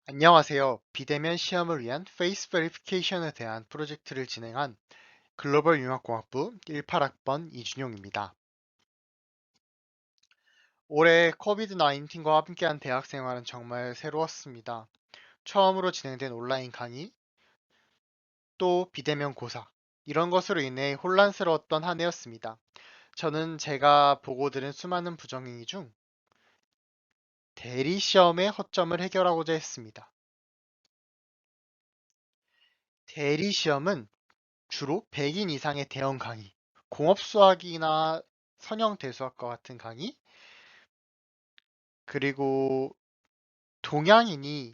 안녕하세요. 비대면 시험을 위한 페이스 베리피케이션에 대한 프로젝트를 진행한 글로벌 융합공학부 18학번 이준용입니다. 올해 코비드-19과 함께한 대학 생활은 정말 새로웠습니다. 처음으로 진행된 온라인 강의, 또 비대면 고사, 이런 것으로 인해 혼란스러웠던 한 해였습니다. 저는 제가 보고 들은 수많은 부정행위 중 대리 시험의 허점을 해결하고자 했습니다. 대리 시험은 주로 100인 이상의 대형 강의, 공업수학이나 선형대수학과 같은 강의, 그리고 서양인이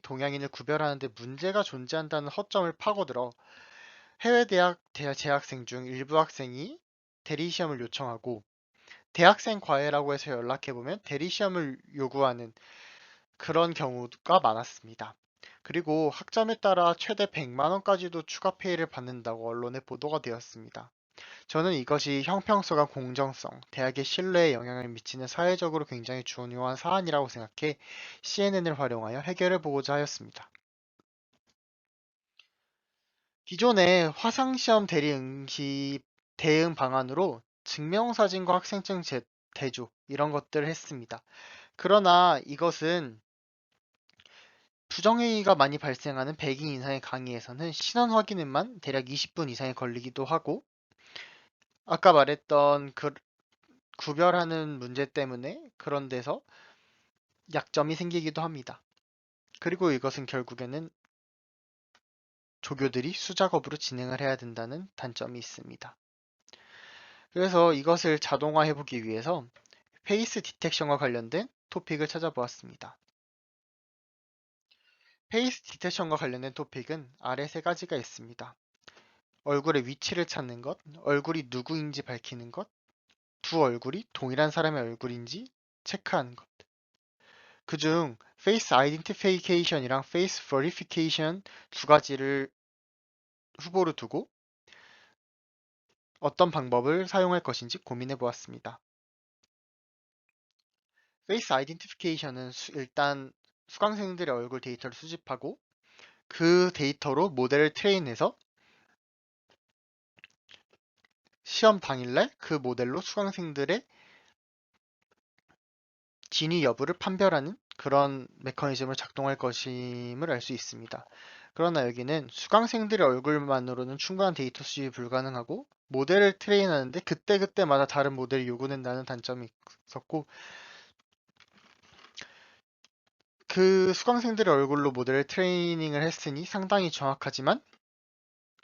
동양인을 구별하는데 문제가 존재한다는 허점을 파고들어 해외 대학 재학생 중 일부 학생이 대리시험을 요청하고 대학생 과외라고 해서 연락해보면 대리시험을 요구하는 그런 경우가 많았습니다. 그리고 학점에 따라 최대 100만 원까지도 추가 페이를 받는다고 언론에 보도가 되었습니다. 저는 이것이 형평성과 공정성, 대학의 신뢰에 영향을 미치는 사회적으로 굉장히 중요한 사안이라고 생각해 CNN을 활용하여 해결해 보고자 하였습니다. 기존의 화상시험 대응 방안으로 증명사진과 학생증 대조 이런 것들을 했습니다. 그러나 이것은 부정행위가 많이 발생하는 100인 이상의 강의에서는 신원 확인에만 대략 20분 이상이 걸리기도 하고 아까 말했던 구별하는 문제 때문에 그런 데서 약점이 생기기도 합니다. 그리고 이것은 결국에는 조교들이 수작업으로 진행을 해야 된다는 단점이 있습니다. 그래서 이것을 자동화해보기 위해서 페이스 디텍션과 관련된 토픽을 찾아보았습니다. 페이스 디텍션과 관련된 토픽은 아래 세 가지가 있습니다. 얼굴의 위치를 찾는 것, 얼굴이 누구인지 밝히는 것, 두 얼굴이 동일한 사람의 얼굴인지 체크하는 것. 그중 페이스 아이덴티피케이션이랑 페이스 버리피케이션 두 가지를 후보로 두고 어떤 방법을 사용할 것인지 고민해 보았습니다. 페이스 아이덴티피케이션은 일단 수강생들의 얼굴 데이터를 수집하고 그 데이터로 모델을 트레인해서 시험 당일날 그 모델로 수강생들의 진위 여부를 판별하는 그런 메커니즘을 작동할 것임을 알 수 있습니다. 그러나 여기는 수강생들의 얼굴만으로는 충분한 데이터 수집이 불가능하고 모델을 트레인하는데 그때그때마다 다른 모델이 요구된다는 단점이 있었고 그 수강생들의 얼굴로 모델을 트레이닝을 했으니 상당히 정확하지만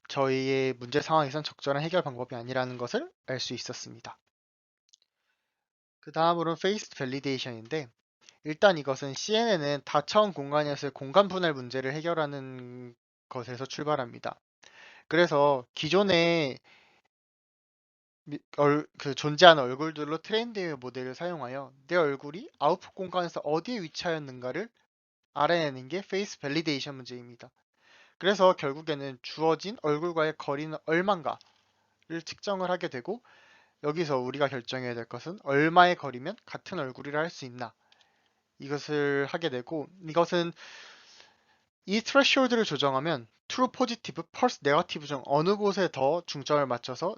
저희의 문제 상황에선 적절한 해결 방법이 아니라는 것을 알 수 있었습니다. 그 다음으로는 페이스 밸리데이션인데 일단 이것은 CNN은 다차원 공간에서의 공간 분할 문제를 해결하는 것에서 출발합니다. 그래서 기존에 존재하는 얼굴들로 트레인드의 모델을 사용하여 내 얼굴이 아웃풋 공간에서 어디에 위치하였는가를 알아내는 게 페이스 밸리데이션 문제입니다. 그래서 결국에는 주어진 얼굴과의 거리는 얼만가를 측정을 하게 되고 여기서 우리가 결정해야 될 것은 얼마의 거리면 같은 얼굴이라 할 수 있나 이것을 하게 되고 이것은 이 threshold를 조정하면 true positive, false negative 중 어느 곳에 더 중점을 맞춰서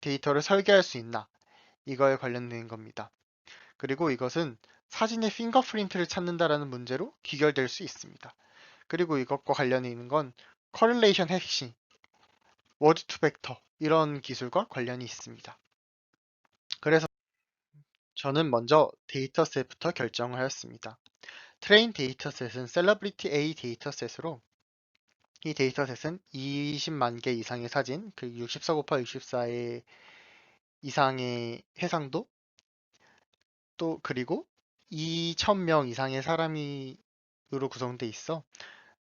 데이터를 설계할 수 있나 이거에 관련된 겁니다. 그리고 이것은 사진의 핑거프린트를 찾는다라는 문제로 귀결될 수 있습니다. 그리고 이것과 관련이 있는 건 correlation 핵심, word to vector 이런 기술과 관련이 있습니다. 그래서 저는 먼저 데이터셋부터 결정을 하였습니다. 트레인 데이터셋은 셀러브리티 A 데이터셋으로 이 데이터셋은 20만 개 이상의 사진, 그 64 곱하기 64의 이상의 해상도, 또 그리고 2,000명 이상의 사람으로 구성돼 있어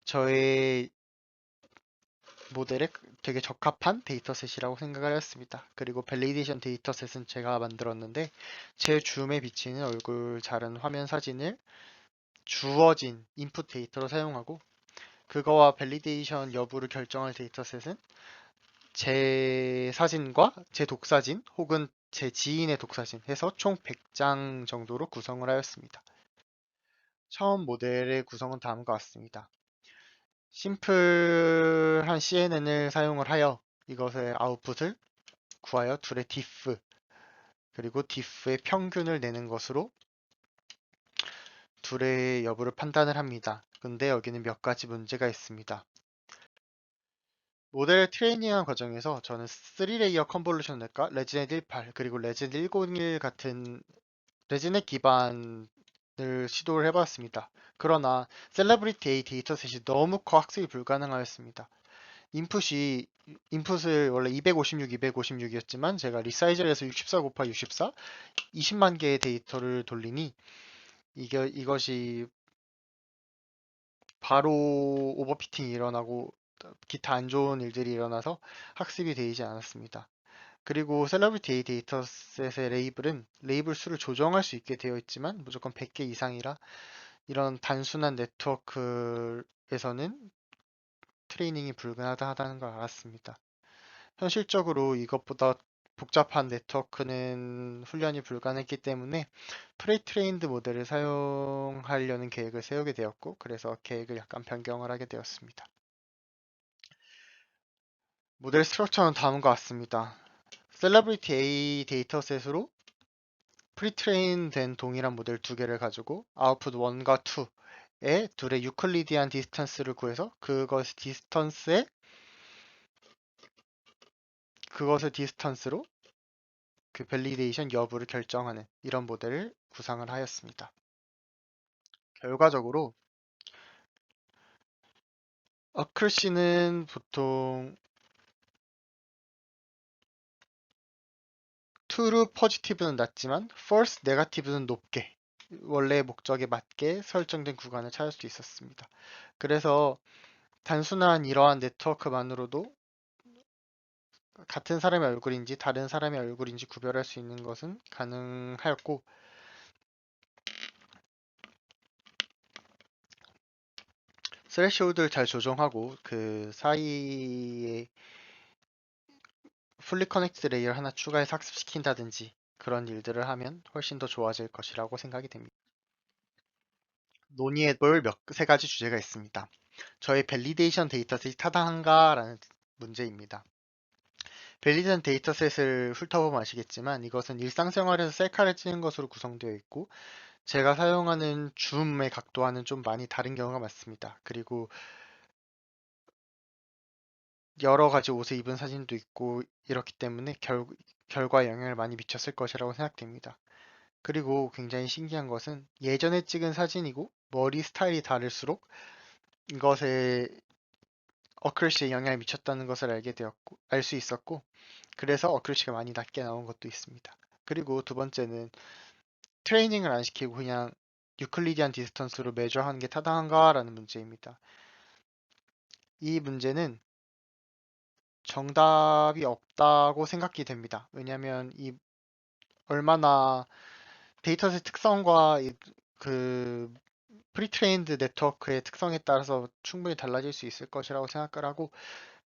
저의 모델에 되게 적합한 데이터셋이라고 생각을 했습니다. 그리고 밸리데이션 데이터셋은 제가 만들었는데 제 줌에 비치는 얼굴 자른 화면 사진을 주어진 인풋 데이터로 사용하고 그거와 밸리데이션 여부를 결정할 데이터셋은 제 사진과 제 독사진 혹은 제 지인의 독사진 해서 총 100장 정도로 구성을 하였습니다. 처음 모델의 구성은 다음과 같습니다. 심플한 CNN을 사용을 하여 이것의 아웃풋을 구하여 둘의 diff 그리고 diff의 평균을 내는 것으로 둘의 여부를 판단을 합니다. 근데 여기는 몇 가지 문제가 있습니다. 모델 트레이닝한 과정에서 저는 3레이어 컨볼루션 넷과 레지넷 18 그리고 레지넷 101 같은 레지넷 기반을 시도를 해봤습니다. 그러나 셀러브리티 A 데이터셋이 너무 커 학습이 불가능하였습니다. 인풋을 원래 256, 256이었지만 제가 리사이즈를 해서 64 곱하기 64, 20만 개의 데이터를 돌리니 이것이 바로 오버피팅이 일어나고 기타 안 좋은 일들이 일어나서 학습이 되지 않았습니다. 그리고 셀러브리티 A 데이터셋의 레이블 수를 조정할 수 있게 되어 있지만 무조건 100개 이상이라 이런 단순한 네트워크에서는 트레이닝이 불가능하다는 걸 알았습니다. 현실적으로 이것보다 복잡한 네트워크는 훈련이 불가능했기 때문에 프레트레인드 모델을 사용하려는 계획을 세우게 되었고, 그래서 계획을 약간 변경을 하게 되었습니다. 모델 스트럭처는 다음과 같습니다. 셀러브리티 A 데이터셋으로 프리트레인 된 동일한 모델 두 개를 가지고 아웃풋 1과 2의 둘의 유클리디안 디스턴스를 구해서 그것을 디스턴스로 그 밸리데이션 여부를 결정하는 이런 모델을 구상을 하였습니다. 결과적으로 어클시는 보통 true positive는 낮지만 false negative는 높게 원래의 목적에 맞게 설정된 구간을 찾을 수 있었습니다. 그래서 단순한 이러한 네트워크만으로도 같은 사람의 얼굴인지 다른 사람의 얼굴인지 구별할 수 있는 것은 가능하였고, 스레시홀드를 잘 조정하고 그 사이에 풀리 커넥트 레이어 하나 추가해서 학습시킨다든지 그런 일들을 하면 훨씬 더 좋아질 것이라고 생각이 됩니다. 논의해볼 세 가지 주제가 있습니다. 저의 밸리데이션 데이터셋이 타당한가라는 문제입니다. 밸리데이션 데이터셋을 훑어보면 아시겠지만 이것은 일상생활에서 셀카를 찍는 것으로 구성되어 있고 제가 사용하는 줌의 각도와는 좀 많이 다른 경우가 많습니다. 그리고 여러 가지 옷을 입은 사진도 있고 이렇기 때문에 결과에 영향을 많이 미쳤을 것이라고 생각됩니다. 그리고 굉장히 신기한 것은 예전에 찍은 사진이고 머리 스타일이 다를수록 이것에 어크러시에 영향을 미쳤다는 것을 알 수 있었고 그래서 어크러시가 많이 낮게 나온 것도 있습니다. 그리고 두 번째는 트레이닝을 안 시키고 그냥 유클리디안 디스턴스로 메저하는 게 타당한가라는 문제입니다. 이 문제는 정답이 없다고 생각이 됩니다. 왜냐하면 이 얼마나 데이터셋 특성과 그 프리트레인드 네트워크의 특성에 따라서 충분히 달라질 수 있을 것이라고 생각을 하고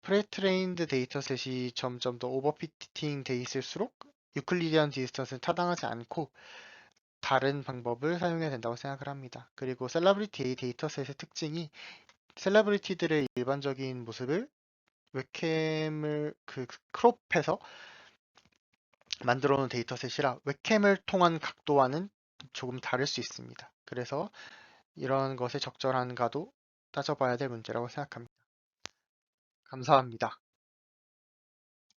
프리트레인드 데이터셋이 점점 더 오버피팅 돼 있을수록 유클리디안 디스턴스는 타당하지 않고 다른 방법을 사용해야 된다고 생각을 합니다. 그리고 셀러브리티 데이터셋의 특징이 셀러브리티들의 일반적인 모습을 웹캠을 크롭해서 만들어 놓은 데이터셋이라 웹캠을 통한 각도와는 조금 다를 수 있습니다. 그래서 이런 것에 적절한가도 따져봐야 될 문제라고 생각합니다. 감사합니다.